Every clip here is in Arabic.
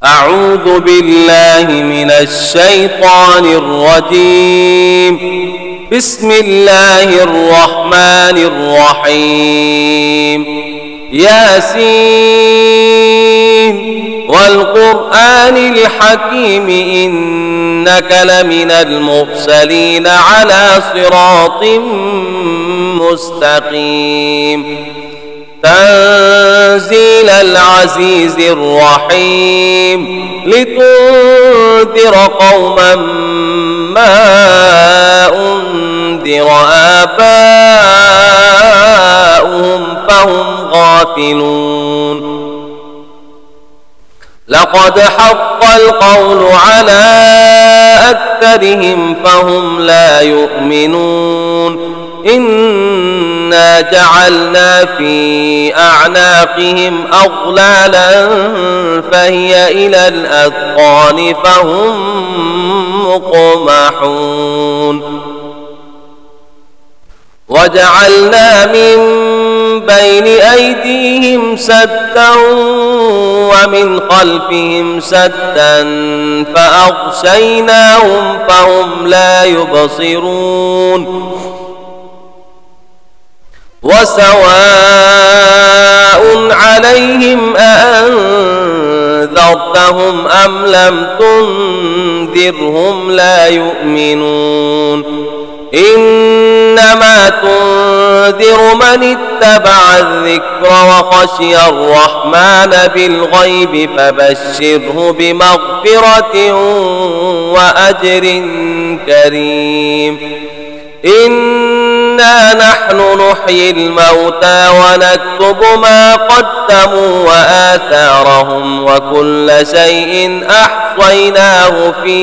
أعوذ بالله من الشيطان الرجيم. بسم الله الرحمن الرحيم. ياسين والقرآن الحكيم إنك لمن المرسلين على صراط مستقيم. تنزيل العزيز الرحيم لتنذر قوما ما أنذر آباؤهم فهم غافلون. لقد حق القول على أكثرهم فهم لا يؤمنون. إنا جعلنا في أعناقهم أغلالا فهي إلى الأذقان فهم مقمحون. وجعلنا من بين أيديهم سدا ومن خلفهم سدا فأغشيناهم فهم لا يبصرون. وسواء عليهم أأنذرتهم أم لم تنذرهم لا يؤمنون. إنما تنذر من اتبع الذكر وخشي الرحمن بالغيب فبشره بمغفرة وأجر كريم. إنا نحن نحيي الموتى ونكتب ما قدموا وآثارهم وكل شيء أحصيناه في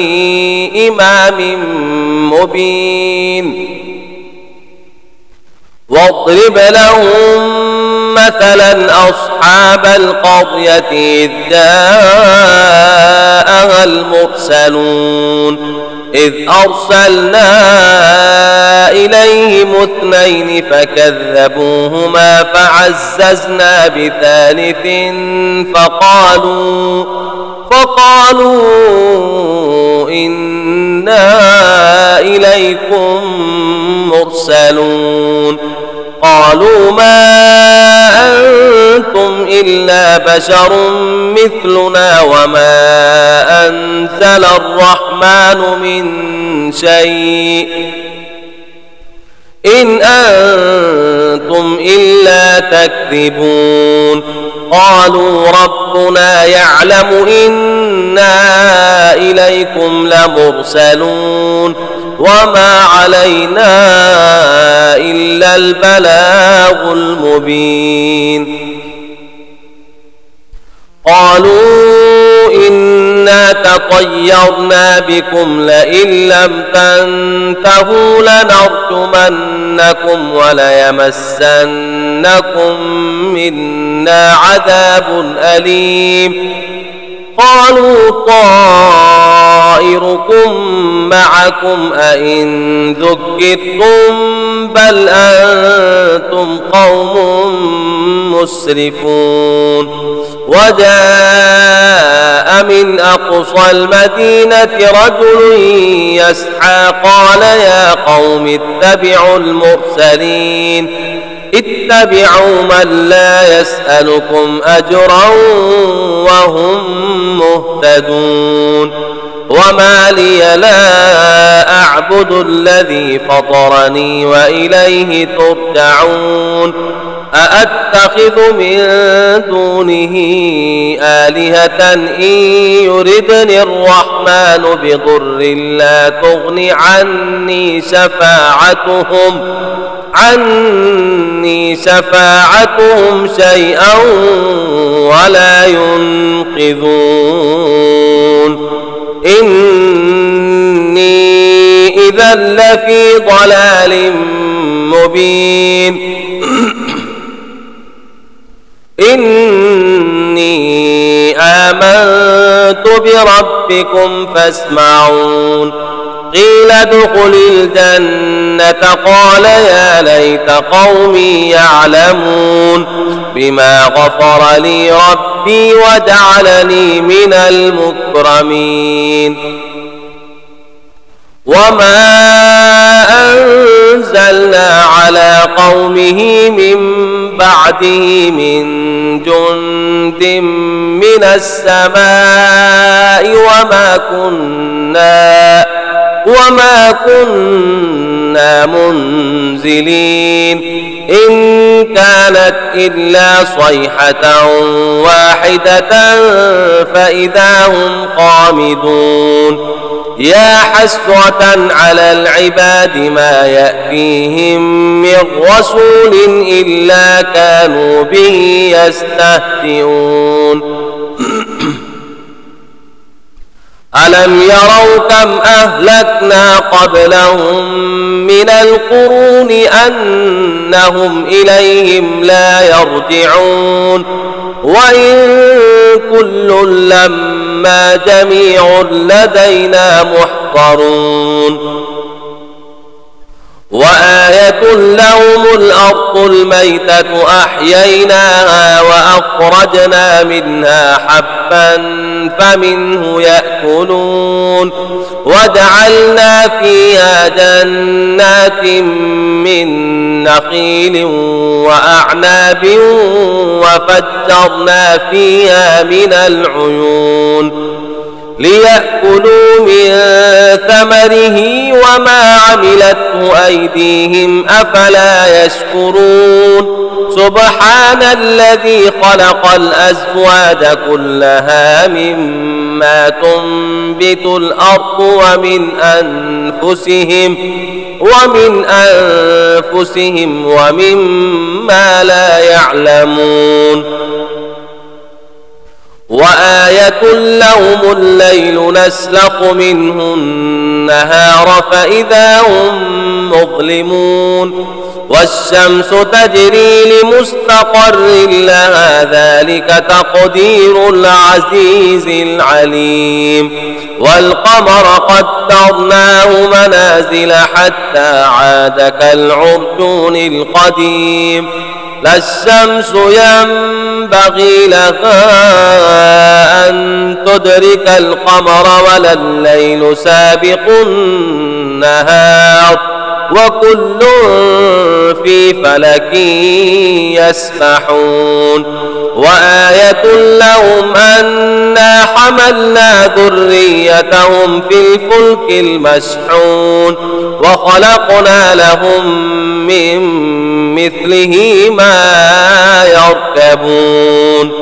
إمام مبين. واضرب لهم مثلا أصحاب القرية إذ جاءها المرسلون إذ أرسلنا إليهم اثنين فكذبوهما فعززنا بثالث فقالوا إنا إليكم مرسلون. قالوا ما أنتم إلا بشر مثلنا وما أنزل الرحمن من شيء إن أنتم إلا تكذبون. قالوا ربنا يعلم إنا إليكم لمرسلون وما علينا إلا البلاغ المبين. قالوا إنا تطيرنا بكم لئن لم تنتهوا لنرجمنكم وليمسنكم منا عذاب أليم. قالوا طائركم معكم أئن ذكرتم بل أنتم قوم مسرفون. وجاء من أقصى المدينة رجل يسعى قال يا قوم اتبعوا المرسلين اتبعوا من لا يسألكم أجرا وهم مهتدون. وما لي لا أعبد الذي فطرني وإليه ترجعون. أأتخذ من دونه آلهة إن يردني الرحمن بضر لا تغن عني شفاعتهم شيئا ولا ينقذون. إني إذا لفي ضلال مبين. إني آمنت بربكم فاسمعون. قيل ادخل الجنة قال يا ليت قومي يعلمون بما غفر لي ربي وجعلني من المكرمين وما أنزلنا على قومه من بعده من جند من السماء وما كنا منزلين إن كانت إلا صيحة واحدة فإذا هم خامدون يا حسرة على العباد ما يأتيهم من رسول إلا كانوا به يستهزئون ألم يروا كم أهلكنا قبلهم من القرون أنهم إليهم لا يرجعون وإن كل لما جميع لدينا محضرون وآية لهم الأرض الميتة أحييناها وأخرجنا منها حبا فمنه يأكلون وجعلنا فيها جنات من نخيل وأعناب وفجرنا فيها من العيون ليأكلوا من ثمره وما عملته أيديهم أفلا يشكرون سبحان الذي خلق الأزواج كلها مما تنبت الأرض ومن أنفسهم ومما لا يعلمون وآية لهم الليل نسلخ منه النهار فإذا هم مظلمون والشمس تجري لمستقر لها ذلك تقدير العزيز العليم والقمر قدرناه منازل حتى عاد كالعرجون القديم لا الشمس ينبغي لها أن تدرك القمر ولا الليل سابق النهار وكل في فلك يسبحون وآية لهم أنا حملنا ذريتهم في الفلك المشحون وخلقنا لهم من مثله ما يركبون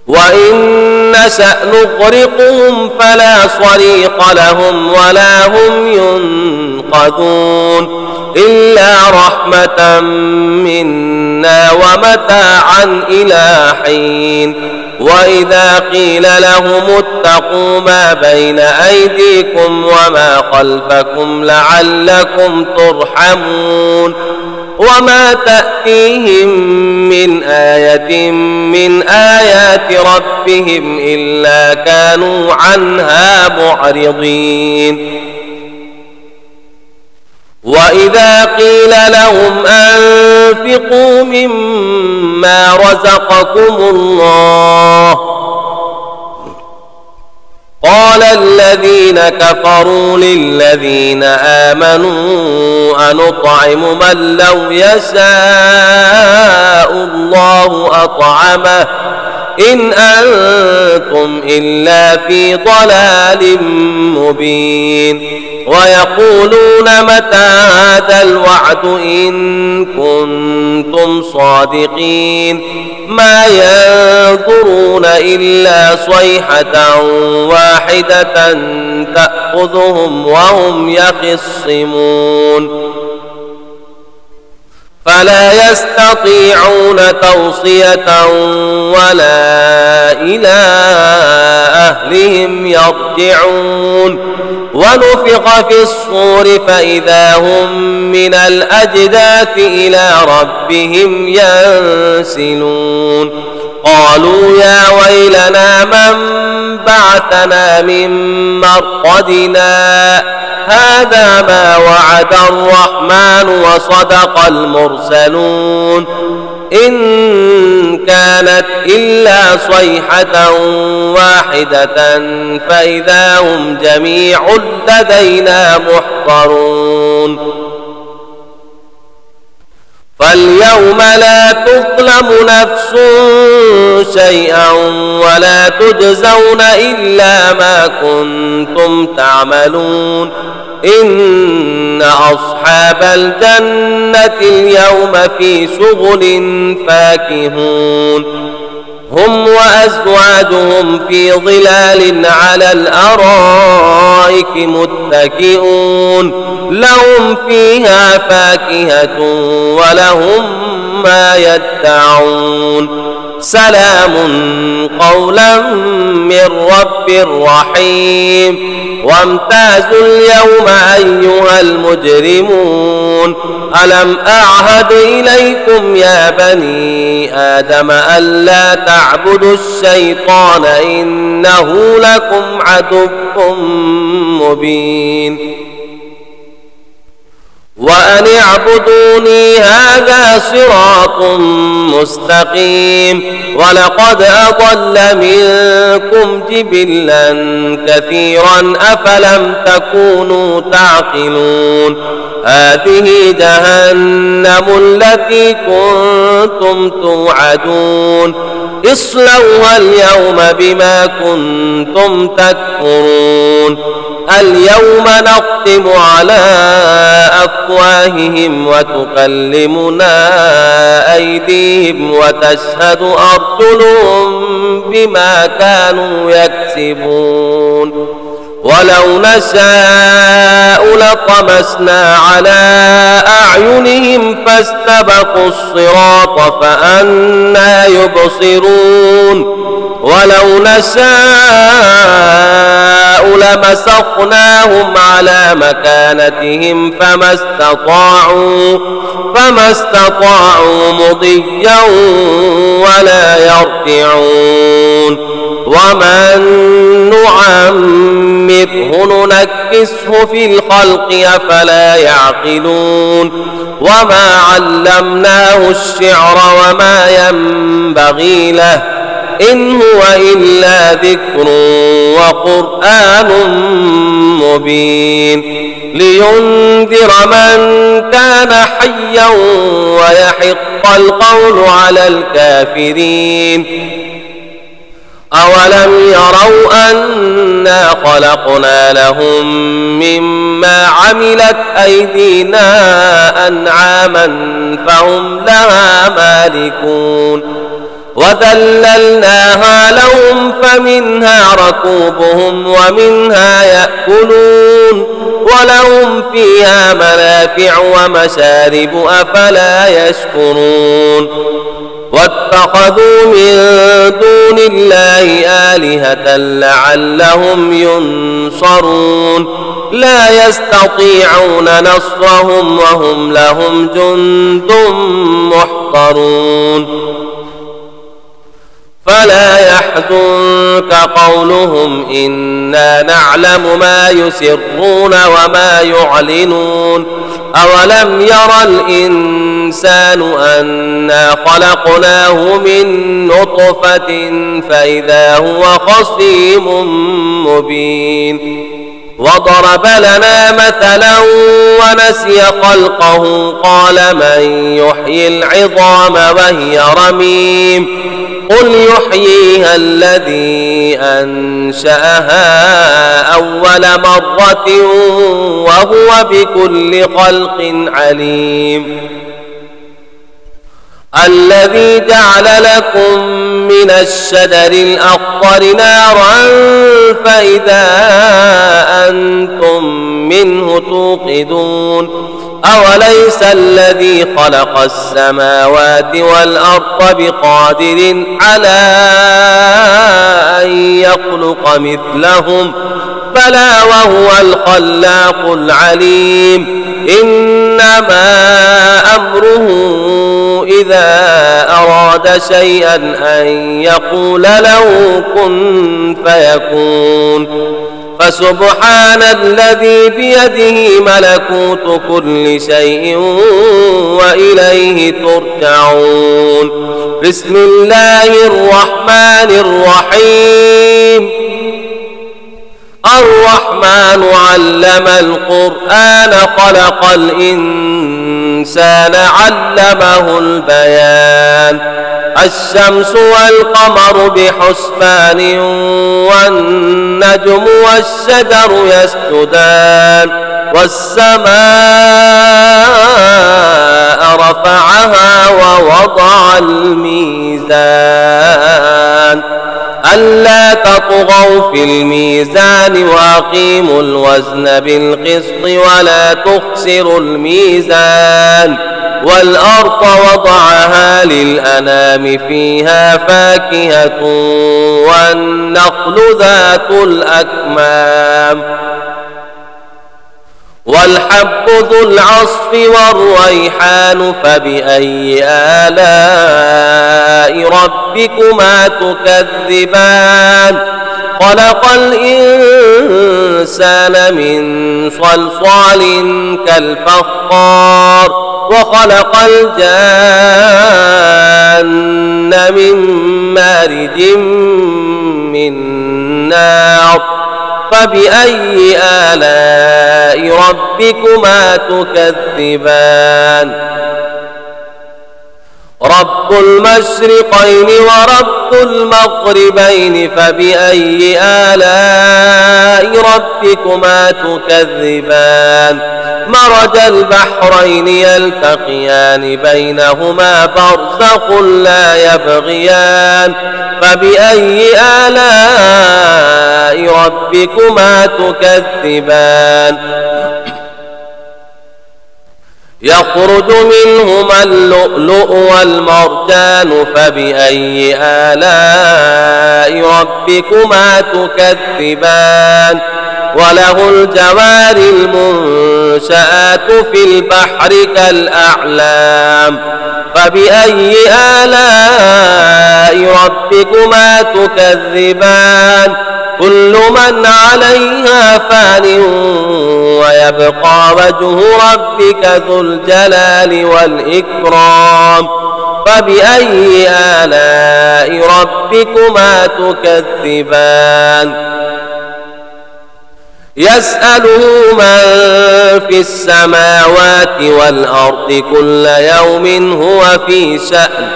وإن نشأ نغرقهم فلا صريخ لهم ولا هم ينقذون إلا رحمة منا ومتاعا إلى حين وإذا قيل لهم اتقوا ما بين أيديكم وما خلفكم لعلكم ترحمون وما تأتيهم من آية من آيات ربهم إلا كانوا عنها معرضين وإذا قيل لهم أنفقوا مما رزقكم الله قال الذين كفروا للذين آمنوا أنطعم من لو يشاء الله أطعمه إن أنتم إلا في ضلال مبين ويقولون متى هذا الوعد إن كنتم صادقين ما ينظرون إلا صيحة واحدة تأخذهم وهم يخصمون فلا يستطيعون توصية ولا إلى أهلهم يرجعون ونفخ في الصور فإذا هم من الأجداث إلى ربهم ينسلون قالوا يا ويلنا من بعثنا بعثنا من مرقدنا هذا ما وعد الرحمن وصدق المرسلون إن كانت إلا صيحة واحدة فإذا هم جميع لدينا محضرون فاليوم لا تظلم نفس شيئا ولا تجزون إلا ما كنتم تعملون إن أصحاب الجنة اليوم في شغل فاكهون هم وأزواجهم في ظلال على الأرائك متكئون لهم فيها فاكهة ولهم ما يدعون سلام قولا من رب رحيم وامتازوا اليوم أيها المجرمون ألم أعهد إليكم يا بني آدم ألا تعبدوا الشيطان إنه لكم عدو مبين وأن اعبدوني هذا صراط مستقيم ولقد أضل منكم جبلا كثيرا أفلم تكونوا تعقلون هذه جهنم التي كنتم توعدون اصلوها اليوم بما كنتم تكفرون اليوم نختم على أفواههم وتكلمنا أيديهم وتشهد أرجلهم بما كانوا يكسبون ولو نشاء لطمسنا على أعينهم فاستبقوا الصراط فأنى يبصرون ولو نشاء لمسخناهم على مكانتهم فما استطاعوا مضيا ولا يرجعون ومن نعمره ننكسه في الخلق أفلا يعقلون وما علمناه الشعر وما ينبغي له إن هو إلا ذكر وقرآن مبين لينذر من كان حيا ويحق القول على الكافرين أولم يروا أنا خلقنا لهم مما عملت أيدينا أنعاما فهم لها مالكون وذللناها لهم فمنها ركوبهم ومنها يأكلون ولهم فيها منافع ومشارب أفلا يشكرون واتخذوا من دون الله آلهة لعلهم ينصرون لا يستطيعون نصرهم وهم لهم جند محضرون فلا يحزنك قولهم إنا نعلم ما يسرون وما يعلنون أولم ير الإنسان أنا خلقناه من نطفة فإذا هو خصيم مبين وضرب لنا مثلا ونسي خلقه قال من يحيي العظام وهي رميم قل يحييها الذي أنشأها أول مرة وهو بكل خلق عليم الذي جعل لكم من الشجر الأخضر نارا فإذا أنتم منه توقدون أوليس الذي خلق السماوات والأرض بقادر على أن يخلق مثلهم بلى وهو الخلاق العليم إنما أمره إذا أراد شيئا أن يقول له كن فيكون فسبحان الذي بيده ملكوت كل شيء وإليه ترجعون. بسم الله الرحمن الرحيم. الرحمن علم القرآن خلق الإنسان علمه البيان. الشمس والقمر بحسبان والنجم والشجر يسجدان والسماء رفعها ووضع الميزان ألا تطغوا في الميزان وأقيموا الوزن بالقسط ولا تخسروا الميزان والأرض وضعها للأنام فيها فاكهة والنخل ذات الأكمام والحب ذو العصف والريحان فبأي آلاء ربكما تكذبان. خلق الإنسان من صلصال كالفخار وخلق الجان من مارج من نار فبأي آلاء ربكما تكذبان. رب المشرقين ورب المغربين فبأي آلاء ربكما تكذبان. مرج البحرين يلتقيان بينهما برزخ لا يبغيان فبأي آلاء ربكما تكذبان. يخرج منهما اللؤلؤ والمرجان فبأي آلاء ربكما تكذبان. وله الجوار المنشآت في البحر كالأعلام فبأي آلاء ربكما تكذبان. كل من عليها فان ويبقى وجه ربك ذو الجلال والإكرام فبأي آلاء ربكما تكذبان. يسأله من في السماوات والأرض كل يوم هو في شأن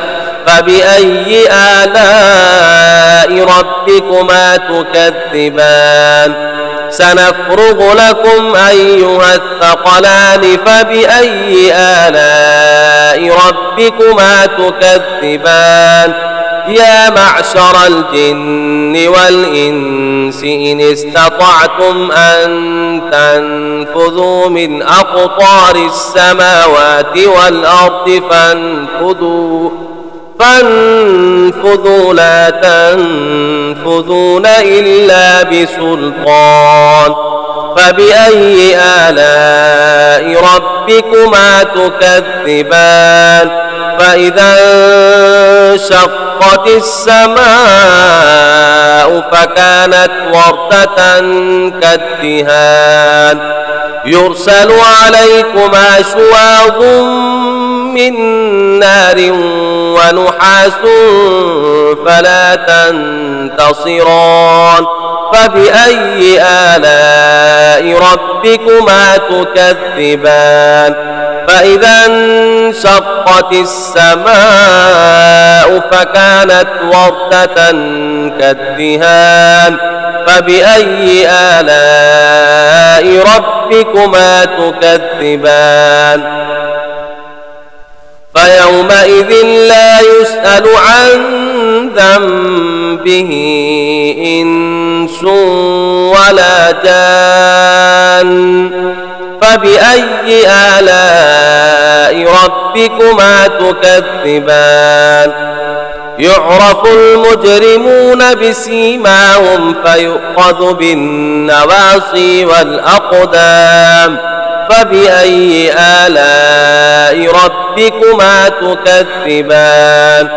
فبأي آلاء ربكما تكذبان. سنفرغ لكم أيها الثقلان فبأي آلاء ربكما تكذبان. يا معشر الجن والإنس إن استطعتم أن تنفذوا من أقطار السماوات والأرض فانفذوا لا تنفذون إلا بسلطان فبأي آلاء ربكما تكذبان. فإذا انشقت السماء فكانت وردة كالدهان يرسل عليكما شواظ من نار ونحاس فلا تنتصران فبأي آلاء ربكما تكذبان. فإذا انشقت السماء فكانت وردة كالدهان فبأي آلاء ربكما تكذبان. فيومئذ لا يسأل عن ذنبه إنس ولا جان فبأي آلاء ربكما تكذبان. يعرف المجرمون بسيماهم فيؤخذ بالنواصي والأقدام فبأي آلاء ربكما تكذبان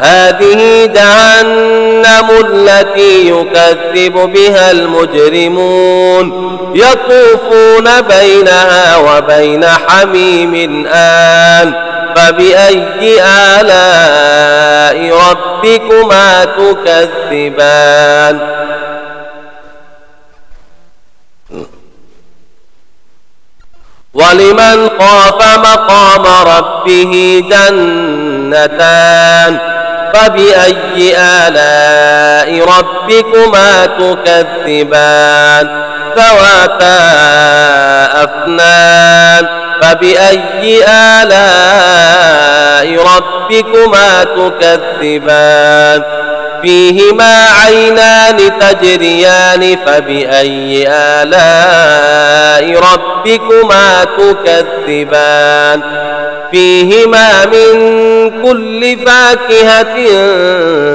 هذه جهنم التي يكذب بها المجرمون يطوفون بينها وبين حميم آن فبأي آلاء ربكما تكذبان ولمن خاف مقام ربه جنتان فبأي آلاء ربكما تكذبان ذواتا أفنان فبأي آلاء ربكما تكذبان فيهما عينان تجريان فبأي آلاء ربكما تكذبان فيهما من كل فاكهة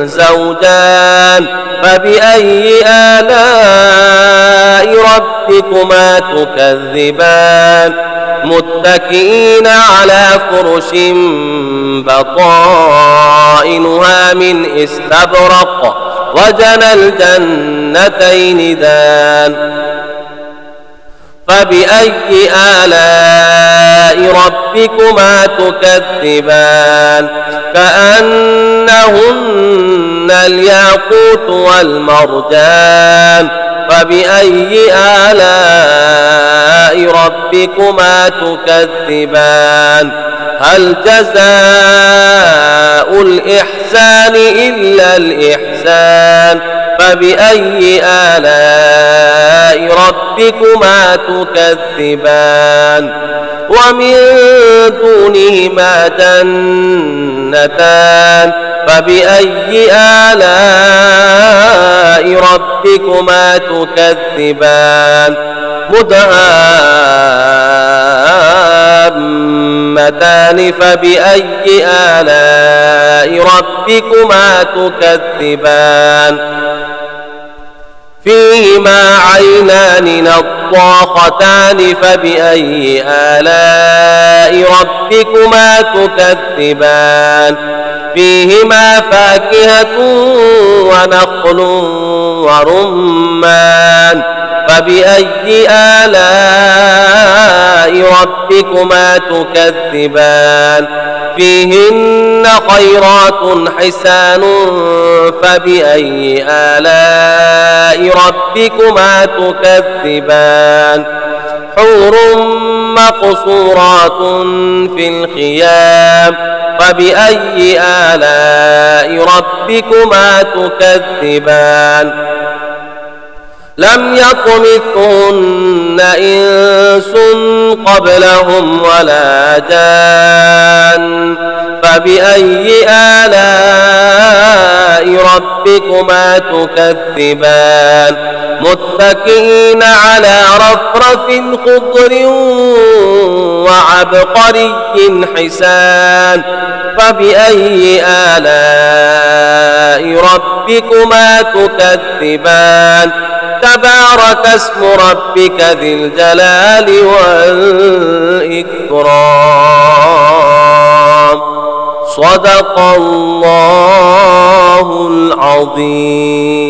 زوجان فبأي آلاء ربكما تكذبان متكئين على فرش بطائنها من استبرق وجنى الجنتين دان فبأي آلاء ربكما تكذبان كأنهن الياقوت والمرجان فبأي آلاء ربكما تكذبان هل جزاء الإحسان إلا الإحسان فبأي آلاء ربكما تكذبان ومن دونهما جنتان فبأي آلاء ربكما تكذبان مدهامتان فبأي آلاء ربكما تكذبان فيهما عينان نضاختان فبأي آلاء ربكما تكذبان فيهما فاكهة ونخل ورمان فبأي آلاء ربكما تكذبان فيهن خيرات حسان فبأي آلاء ربكما تكذبان حور مقصورات في الخيام فبأي آلاء ربكما تكذبان لم يطمثهن إنس قبلهم ولا جان فبأي آلاء ربكما تكذبان متكئين على رفرف خضر وعبقري حسان فبأي آلاء ربكما تكذبان تبارك اسم ربك ذي الجلال والإكرام صدق الله العظيم.